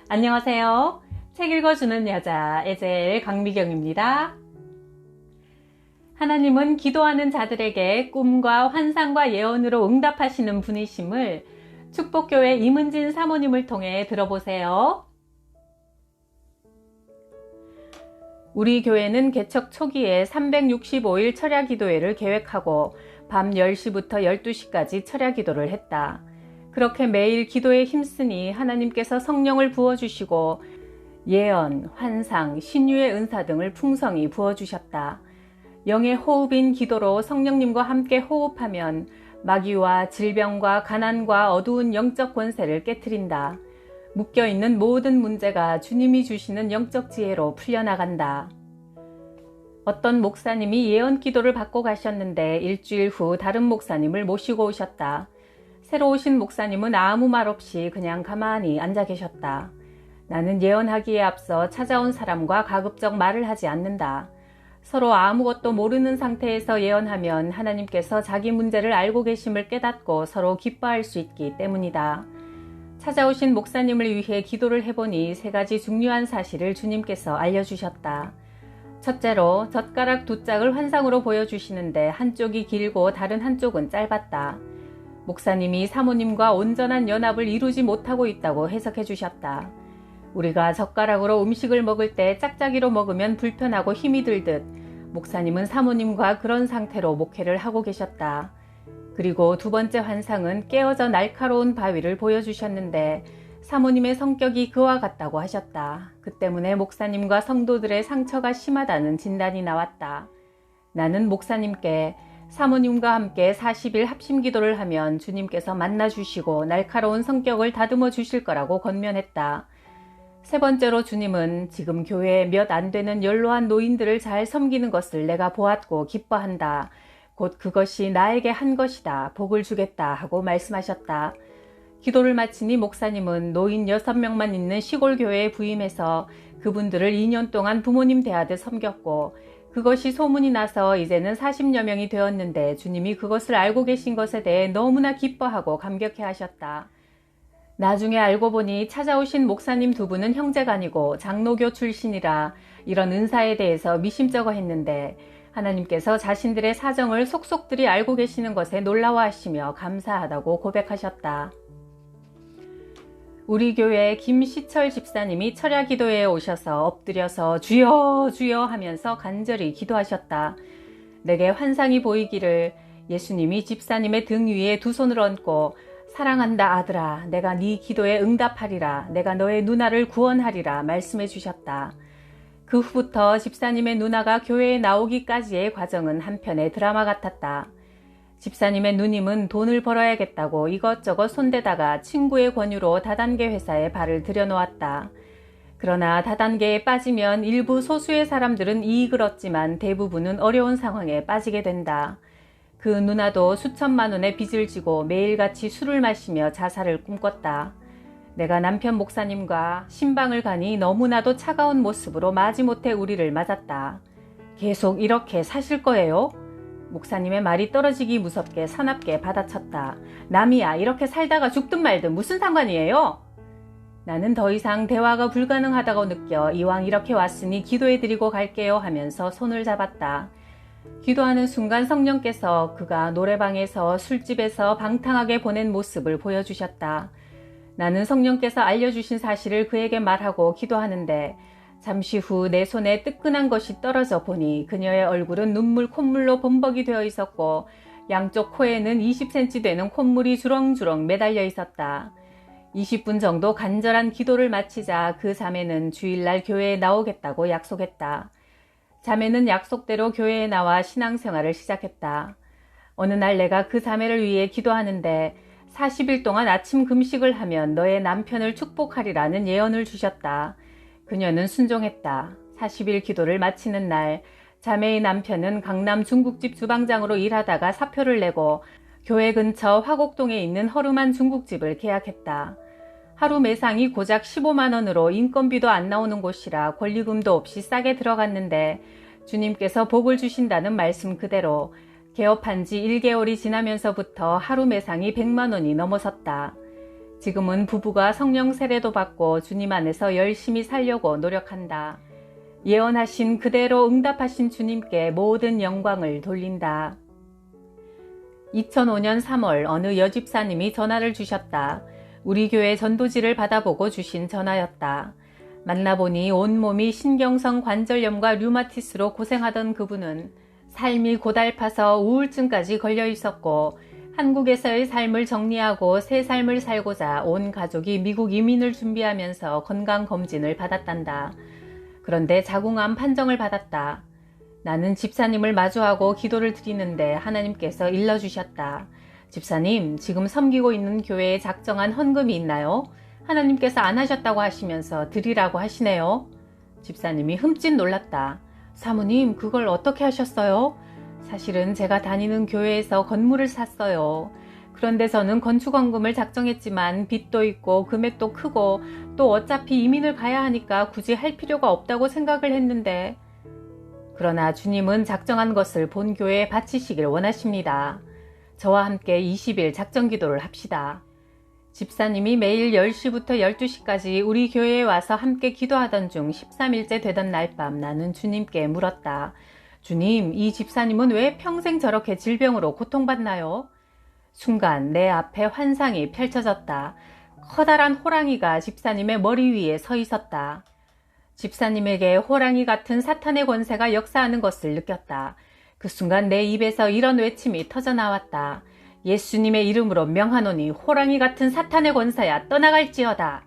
안녕하세요. 책 읽어주는 여자 에젤 강미경입니다. 하나님은 기도하는 자들에게 꿈과 환상과 예언으로 응답하시는 분이심을 축복교회 임은진 사모님을 통해 들어보세요. 우리 교회는 개척 초기에 365일 철야기도회를 계획하고 밤 10시부터 12시까지 철야기도를 했다. 그렇게 매일 기도에 힘쓰니 하나님께서 성령을 부어주시고 예언, 환상, 신유의 은사 등을 풍성히 부어주셨다. 영의 호흡인 기도로 성령님과 함께 호흡하면 마귀와 질병과 가난과 어두운 영적 권세를 깨트린다. 묶여있는 모든 문제가 주님이 주시는 영적 지혜로 풀려나간다. 어떤 목사님이 예언 기도를 받고 가셨는데 일주일 후 다른 목사님을 모시고 오셨다. 새로 오신 목사님은 아무 말 없이 그냥 가만히 앉아 계셨다. 나는 예언하기에 앞서 찾아온 사람과 가급적 말을 하지 않는다. 서로 아무것도 모르는 상태에서 예언하면 하나님께서 자기 문제를 알고 계심을 깨닫고 서로 기뻐할 수 있기 때문이다. 찾아오신 목사님을 위해 기도를 해보니 3가지 중요한 사실을 주님께서 알려주셨다. 첫째로 젓가락 2짝을 환상으로 보여주시는데 한쪽이 길고 다른 한쪽은 짧았다. 목사님이 사모님과 온전한 연합을 이루지 못하고 있다고 해석해 주셨다. 우리가 젓가락으로 음식을 먹을 때 짝짝이로 먹으면 불편하고 힘이 들듯 목사님은 사모님과 그런 상태로 목회를 하고 계셨다. 그리고 2번째 환상은 깨어져 날카로운 바위를 보여주셨는데 사모님의 성격이 그와 같다고 하셨다. 그 때문에 목사님과 성도들의 상처가 심하다는 진단이 나왔다. 나는 목사님께 사모님과 함께 40일 합심 기도를 하면 주님께서 만나주시고 날카로운 성격을 다듬어 주실 거라고 권면했다. 3번째로 주님은 지금 교회에 몇 안 되는 연로한 노인들을 잘 섬기는 것을 내가 보았고 기뻐한다. 곧 그것이 나에게 한 것이다. 복을 주겠다 하고 말씀하셨다. 기도를 마치니 목사님은 노인 6명만 있는 시골 교회에 부임해서 그분들을 2년 동안 부모님 대하듯 섬겼고 그것이 소문이 나서 이제는 40여 명이 되었는데 주님이 그것을 알고 계신 것에 대해 너무나 기뻐하고 감격해 하셨다. 나중에 알고 보니 찾아오신 목사님 2분은 형제간이고 장로교 출신이라 이런 은사에 대해서 미심쩍어 했는데 하나님께서 자신들의 사정을 속속들이 알고 계시는 것에 놀라워하시며 감사하다고 고백하셨다. 우리 교회 김시철 집사님이 철야기도회에 오셔서 엎드려서 주여 주여 하면서 간절히 기도하셨다. 내게 환상이 보이기를 예수님이 집사님의 등 위에 2 손을 얹고 사랑한다 아들아 내가 네 기도에 응답하리라 내가 너의 누나를 구원하리라 말씀해 주셨다. 그 후부터 집사님의 누나가 교회에 나오기까지의 과정은 한편의 드라마 같았다. 집사님의 누님은 돈을 벌어야겠다고 이것저것 손대다가 친구의 권유로 다단계 회사에 발을 들여놓았다. 그러나 다단계에 빠지면 일부 소수의 사람들은 이익을 얻지만 대부분은 어려운 상황에 빠지게 된다. 그 누나도 수천만 원의 빚을 지고 매일같이 술을 마시며 자살을 꿈꿨다. 내가 남편 목사님과 신방을 가니 너무나도 차가운 모습으로 마지못해 우리를 맞았다. 계속 이렇게 사실 거예요? 목사님의 말이 떨어지기 무섭게 사납게 받아쳤다. 남이야 이렇게 살다가 죽든 말든 무슨 상관이에요? 나는 더 이상 대화가 불가능하다고 느껴 이왕 이렇게 왔으니 기도해드리고 갈게요 하면서 손을 잡았다. 기도하는 순간 성령께서 그가 노래방에서 술집에서 방탕하게 보낸 모습을 보여주셨다. 나는 성령께서 알려주신 사실을 그에게 말하고 기도하는데 잠시 후 내 손에 뜨끈한 것이 떨어져 보니 그녀의 얼굴은 눈물 콧물로 범벅이 되어 있었고 양쪽 코에는 20cm 되는 콧물이 주렁주렁 매달려 있었다. 20분 정도 간절한 기도를 마치자 그 자매는 주일날 교회에 나오겠다고 약속했다. 자매는 약속대로 교회에 나와 신앙생활을 시작했다. 어느 날 내가 그 자매를 위해 기도하는데 40일 동안 아침 금식을 하면 너의 남편을 축복하리라는 예언을 주셨다. 그녀는 순종했다. 40일 기도를 마치는 날 자매의 남편은 강남 중국집 주방장으로 일하다가 사표를 내고 교회 근처 화곡동에 있는 허름한 중국집을 계약했다. 하루 매상이 고작 15만 원으로 인건비도 안 나오는 곳이라 권리금도 없이 싸게 들어갔는데 주님께서 복을 주신다는 말씀 그대로 개업한 지 1개월이 지나면서부터 하루 매상이 100만 원이 넘어섰다. 지금은 부부가 성령 세례도 받고 주님 안에서 열심히 살려고 노력한다. 예언하신 그대로 응답하신 주님께 모든 영광을 돌린다. 2005년 3월 어느 여집사님이 전화를 주셨다. 우리 교회 전도지를 받아보고 주신 전화였다. 만나보니 온몸이 신경성 관절염과 류마티스로 고생하던 그분은 삶이 고달파서 우울증까지 걸려 있었고 한국에서의 삶을 정리하고 새 삶을 살고자 온 가족이 미국 이민을 준비하면서 건강검진을 받았단다. 그런데 자궁암 판정을 받았다. 나는 집사님을 마주하고 기도를 드리는데 하나님께서 일러주셨다. 집사님, 지금 섬기고 있는 교회에 작정한 헌금이 있나요? 하나님께서 안 하셨다고 하시면서 드리라고 하시네요. 집사님이 흠칫 놀랐다. 사모님, 그걸 어떻게 하셨어요? 사실은 제가 다니는 교회에서 건물을 샀어요. 그런데 저는 건축원금을 작정했지만 빚도 있고 금액도 크고 또 어차피 이민을 가야 하니까 굳이 할 필요가 없다고 생각을 했는데, 그러나 주님은 작정한 것을 본 교회에 바치시길 원하십니다. 저와 함께 20일 작정 기도를 합시다. 집사님이 매일 10시부터 12시까지 우리 교회에 와서 함께 기도하던 중 13일째 되던 날 밤 나는 주님께 물었다. 주님, 이 집사님은 왜 평생 저렇게 질병으로 고통받나요? 순간 내 앞에 환상이 펼쳐졌다. 커다란 호랑이가 집사님의 머리 위에 서 있었다. 집사님에게 호랑이 같은 사탄의 권세가 역사하는 것을 느꼈다. 그 순간 내 입에서 이런 외침이 터져나왔다. 예수님의 이름으로 명하노니 호랑이 같은 사탄의 권세야 떠나갈지어다.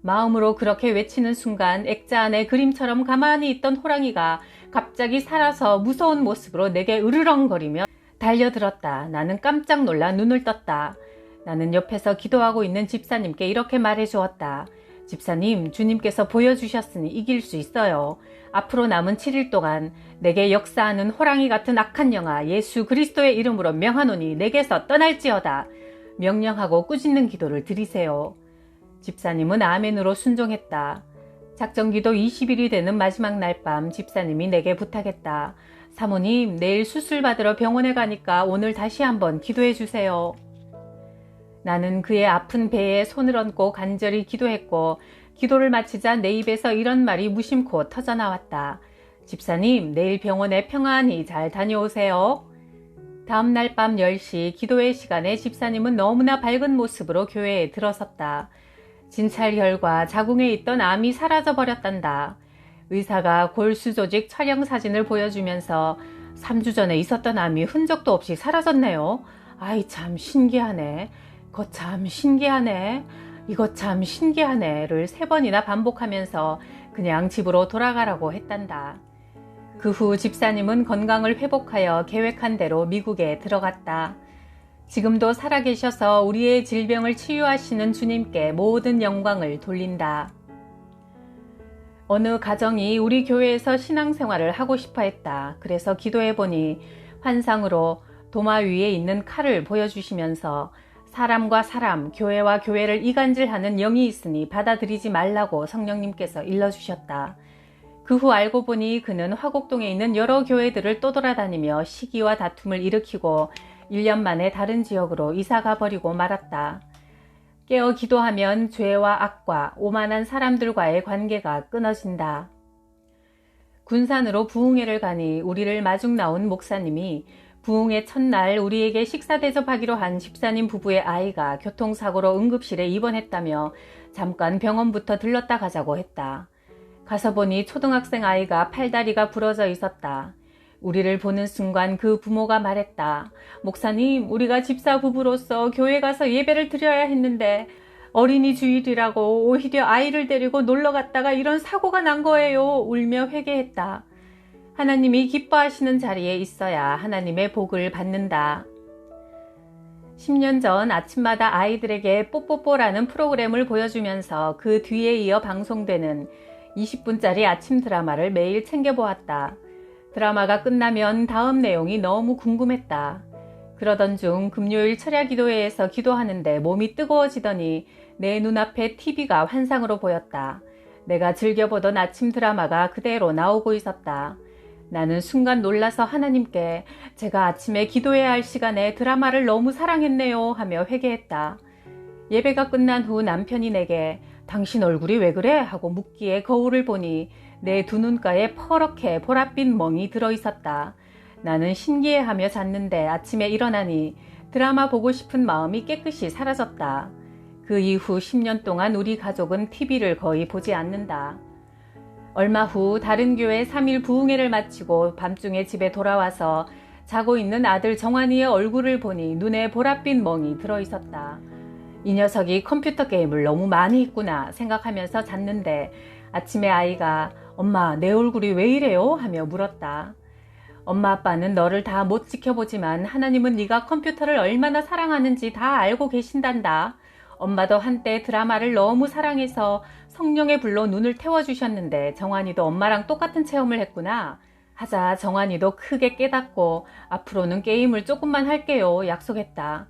마음으로 그렇게 외치는 순간 액자 안에 그림처럼 가만히 있던 호랑이가 갑자기 살아서 무서운 모습으로 내게 으르렁거리며 달려들었다. 나는 깜짝 놀라 눈을 떴다. 나는 옆에서 기도하고 있는 집사님께 이렇게 말해주었다. 집사님, 주님께서 보여주셨으니 이길 수 있어요. 앞으로 남은 7일 동안 내게 역사하는 호랑이 같은 악한 영아 예수 그리스도의 이름으로 명하노니 내게서 떠날지어다. 명령하고 꾸짖는 기도를 드리세요. 집사님은 아멘으로 순종했다. 작정기도 20일이 되는 마지막 날 밤 집사님이 내게 부탁했다. 사모님, 내일 수술 받으러 병원에 가니까 오늘 다시 한번 기도해 주세요. 나는 그의 아픈 배에 손을 얹고 간절히 기도했고 기도를 마치자 내 입에서 이런 말이 무심코 터져나왔다. 집사님, 내일 병원에 평안히 잘 다녀오세요. 다음 날 밤 10시 기도회 시간에 집사님은 너무나 밝은 모습으로 교회에 들어섰다. 진찰혈과 자궁에 있던 암이 사라져버렸단다. 의사가 골수 조직 촬영 사진을 보여주면서 3주 전에 있었던 암이 흔적도 없이 사라졌네요. 아이 참 신기하네. 거 참 신기하네. 이거 참 신기하네를 3번이나 반복하면서 그냥 집으로 돌아가라고 했단다. 그 후 집사님은 건강을 회복하여 계획한 대로 미국에 들어갔다. 지금도 살아계셔서 우리의 질병을 치유하시는 주님께 모든 영광을 돌린다. 어느 가정이 우리 교회에서 신앙생활을 하고 싶어 했다. 그래서 기도해보니 환상으로 도마 위에 있는 칼을 보여주시면서 사람과 사람, 교회와 교회를 이간질하는 영이 있으니 받아들이지 말라고 성령님께서 일러주셨다. 그 후 알고 보니 그는 화곡동에 있는 여러 교회들을 떠돌아다니며 시기와 다툼을 일으키고 1년 만에 다른 지역으로 이사가 버리고 말았다. 깨어 기도하면 죄와 악과 오만한 사람들과의 관계가 끊어진다. 군산으로 부흥회를 가니 우리를 마중 나온 목사님이 부흥회 첫날 우리에게 식사 대접하기로 한 집사님 부부의 아이가 교통사고로 응급실에 입원했다며 잠깐 병원부터 들렀다 가자고 했다. 가서 보니 초등학생 아이가 팔다리가 부러져 있었다. 우리를 보는 순간 그 부모가 말했다. 목사님, 우리가 집사 부부로서 교회 가서 예배를 드려야 했는데 어린이 주일이라고 오히려 아이를 데리고 놀러 갔다가 이런 사고가 난 거예요. 울며 회개했다. 하나님이 기뻐하시는 자리에 있어야 하나님의 복을 받는다. 10년 전 아침마다 아이들에게 뽀뽀뽀라는 프로그램을 보여주면서 그 뒤에 이어 방송되는 20분짜리 아침 드라마를 매일 챙겨보았다. 드라마가 끝나면 다음 내용이 너무 궁금했다. 그러던 중 금요일 철야기도회에서 기도하는데 몸이 뜨거워지더니 내 눈앞에 TV가 환상으로 보였다. 내가 즐겨보던 아침 드라마가 그대로 나오고 있었다. 나는 순간 놀라서 하나님께 제가 아침에 기도해야 할 시간에 드라마를 너무 사랑했네요 하며 회개했다. 예배가 끝난 후 남편이 내게 당신 얼굴이 왜 그래? 하고 묻기에 거울을 보니 내 두 눈가에 퍼렇게 보랏빛 멍이 들어있었다. 나는 신기해하며 잤는데 아침에 일어나니 드라마 보고 싶은 마음이 깨끗이 사라졌다. 그 이후 10년 동안 우리 가족은 TV를 거의 보지 않는다. 얼마 후 다른 교회 3일 부흥회를 마치고 밤중에 집에 돌아와서 자고 있는 아들 정환이의 얼굴을 보니 눈에 보랏빛 멍이 들어있었다. 이 녀석이 컴퓨터 게임을 너무 많이 했구나 생각하면서 잤는데 아침에 아이가 엄마 내 얼굴이 왜 이래요? 하며 물었다. 엄마 아빠는 너를 다 못 지켜보지만 하나님은 네가 컴퓨터를 얼마나 사랑하는지 다 알고 계신단다. 엄마도 한때 드라마를 너무 사랑해서 성령의 불로 눈을 태워주셨는데 정환이도 엄마랑 똑같은 체험을 했구나. 하자 정환이도 크게 깨닫고 앞으로는 게임을 조금만 할게요 약속했다.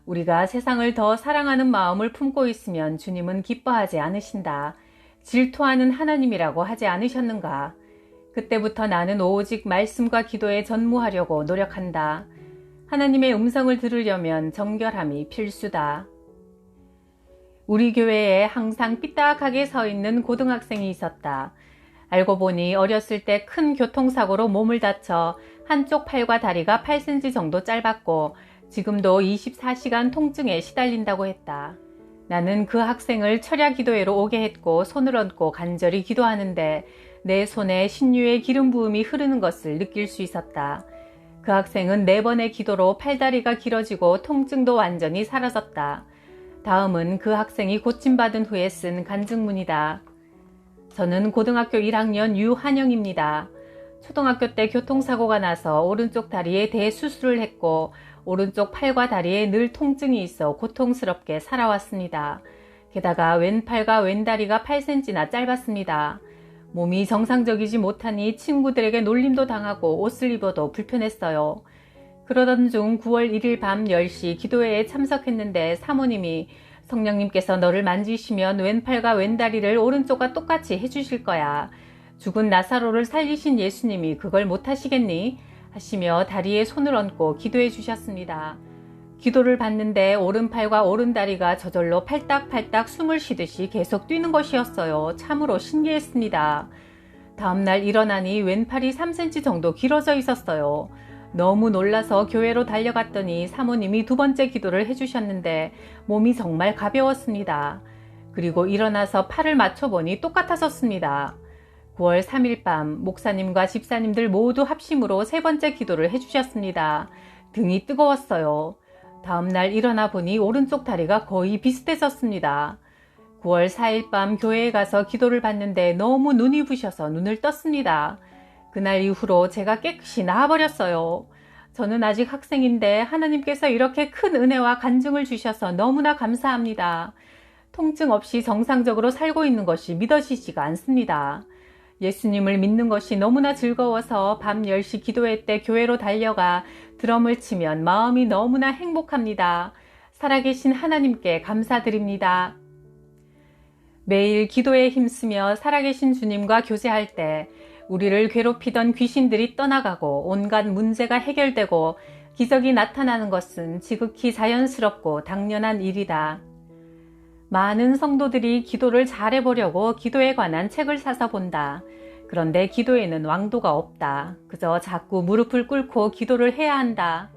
우리가 세상을 더 사랑하는 마음을 품고 있으면 주님은 기뻐하지 않으신다. 질투하는 하나님이라고 하지 않으셨는가? 그때부터 나는 오직 말씀과 기도에 전무하려고 노력한다. 하나님의 음성을 들으려면 정결함이 필수다. 우리 교회에 항상 삐딱하게 서 있는 고등학생이 있었다. 알고 보니 어렸을 때 큰 교통사고로 몸을 다쳐 한쪽 팔과 다리가 8cm 정도 짧았고 지금도 24시간 통증에 시달린다고 했다. 나는 그 학생을 철야 기도회로 오게 했고 손을 얹고 간절히 기도하는데 내 손에 신유의 기름 부음이 흐르는 것을 느낄 수 있었다. 그 학생은 4번의 기도로 팔다리가 길어지고 통증도 완전히 사라졌다. 다음은 그 학생이 고침받은 후에 쓴 간증문이다. 저는 고등학교 1학년 유한영입니다. 초등학교 때 교통사고가 나서 오른쪽 다리에 대수술을 했고 오른쪽 팔과 다리에 늘 통증이 있어 고통스럽게 살아왔습니다. 게다가 왼팔과 왼다리가 8cm나 짧았습니다. 몸이 정상적이지 못하니 친구들에게 놀림도 당하고 옷을 입어도 불편했어요. 그러던 중 9월 1일 밤 10시 기도회에 참석했는데 사모님이 성령님께서 너를 만지시면 왼팔과 왼다리를 오른쪽과 똑같이 해주실 거야. 죽은 나사로를 살리신 예수님이 그걸 못하시겠니? 하시며 다리에 손을 얹고 기도해 주셨습니다. 기도를 받는데 오른팔과 오른다리가 저절로 팔딱팔딱 숨을 쉬듯이 계속 뛰는 것이었어요. 참으로 신기했습니다. 다음날 일어나니 왼팔이 3cm 정도 길어져 있었어요. 너무 놀라서 교회로 달려갔더니 사모님이 2번째 기도를 해주셨는데 몸이 정말 가벼웠습니다. 그리고 일어나서 팔을 맞춰보니 똑같았었습니다. 9월 3일 밤 목사님과 집사님들 모두 합심으로 3번째 기도를 해주셨습니다. 등이 뜨거웠어요. 다음날 일어나 보니 오른쪽 다리가 거의 비슷했었습니다. 9월 4일 밤 교회에 가서 기도를 받는데 너무 눈이 부셔서 눈을 떴습니다. 그날 이후로 제가 깨끗이 나아버렸어요. 저는 아직 학생인데 하나님께서 이렇게 큰 은혜와 간증을 주셔서 너무나 감사합니다. 통증 없이 정상적으로 살고 있는 것이 믿어지지가 않습니다. 예수님을 믿는 것이 너무나 즐거워서 밤 10시 기도회 때 교회로 달려가 드럼을 치면 마음이 너무나 행복합니다. 살아계신 하나님께 감사드립니다. 매일 기도에 힘쓰며 살아계신 주님과 교제할 때 우리를 괴롭히던 귀신들이 떠나가고 온갖 문제가 해결되고 기적이 나타나는 것은 지극히 자연스럽고 당연한 일이다. 많은 성도들이 기도를 잘해보려고 기도에 관한 책을 사서 본다. 그런데 기도에는 왕도가 없다. 그저 자꾸 무릎을 꿇고 기도를 해야 한다.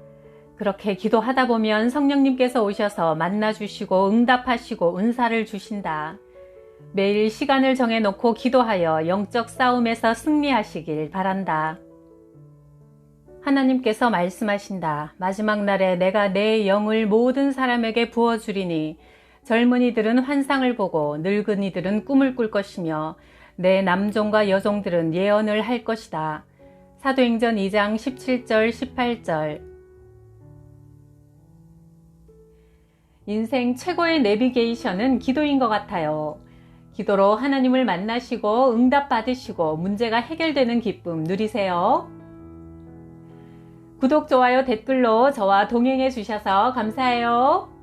그렇게 기도하다 보면 성령님께서 오셔서 만나주시고 응답하시고 은사를 주신다. 매일 시간을 정해놓고 기도하여 영적 싸움에서 승리하시길 바란다. 하나님께서 말씀하신다. 마지막 날에 내가 내 영을 모든 사람에게 부어주리니 젊은이들은 환상을 보고 늙은이들은 꿈을 꿀 것이며 내 남종과 여종들은 예언을 할 것이다. 사도행전 2장 17절 18절. 인생 최고의 내비게이션은 기도인 것 같아요. 기도로 하나님을 만나시고 응답받으시고 문제가 해결되는 기쁨 누리세요. 구독, 좋아요, 댓글로 저와 동행해 주셔서 감사해요.